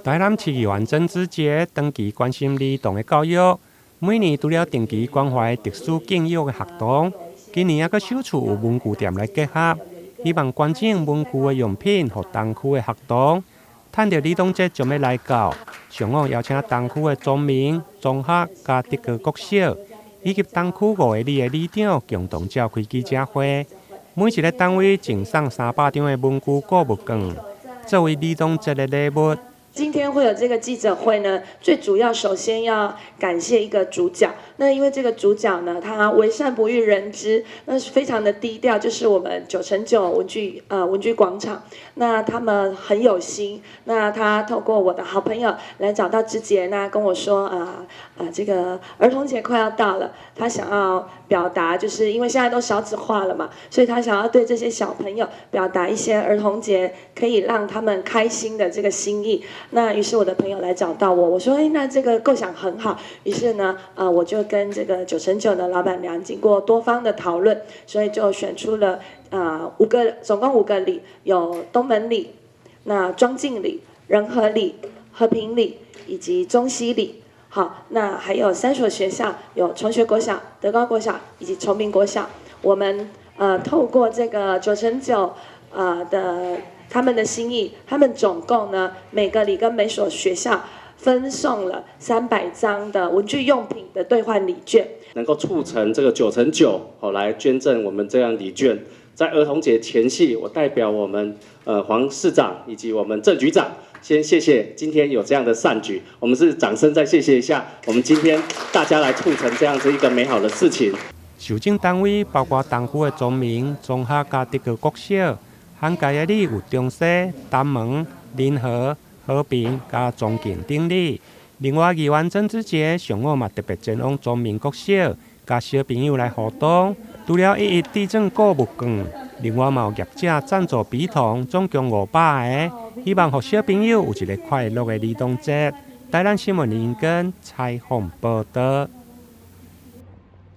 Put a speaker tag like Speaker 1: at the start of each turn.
Speaker 1: 台南市议员曾子杰长期关心儿童的教育，每年除了定期关怀特殊教育的学童，今年也阁首次有文具店来结合，希望捐赠文具的用品给东区的学童。趁着儿童节将要来到，上午邀请东区的中民、中学、加德高国小，以及东区5个里的里长共同召开记者会，每一个单位赠送300张的文具购物券，作为儿童节的礼物。
Speaker 2: 今天会有这个记者会呢，最主要首先要感谢一个主角。那因为这个主角呢，他为善不欲人知，那是非常的低调，就是我们9x9文具广场。那他们很有心，那他透过我的好朋友来找到之杰，那跟我说这个儿童节快要到了，他想要表达，就是因为现在都少子化了嘛，所以他想要对这些小朋友表达一些儿童节可以让他们开心的这个心意。那于是我的朋友来找到我，我说那这个构想很好。于是呢，我就跟这个9x9的老板娘经过多方的讨论，所以就选出了总共5个里，有东门里、那庄敬里、仁和里、和平里以及中西里。好，那还有3所学校，有崇学国小、德高国小以及崇明国小。我们透过这个9x9的他们的心意，他们总共呢每个里跟每所学校分送了300张的文具用品的兑换礼券，
Speaker 3: 能够促成这个9x9来捐赠我们这样礼券。在儿童节前夕，我代表我们黄市长以及我们郑局长，先谢谢今天有这样的善举，我们是掌声再谢谢一下，我们今天大家来促成这样子一个美好的事情。
Speaker 1: 受赠单位包括东区的中明、中学加德高国小，涵盖的里有中西、南门、仁和、和平加中敬等里。另外，议员曾子杰上午嘛特别前往中明国小，甲小朋友来互动。除了11地震购物券，另外嘛有业者赞助笔筒，总共500个，希望让小朋友有一个快乐的儿童节。台南新闻林根采访报道。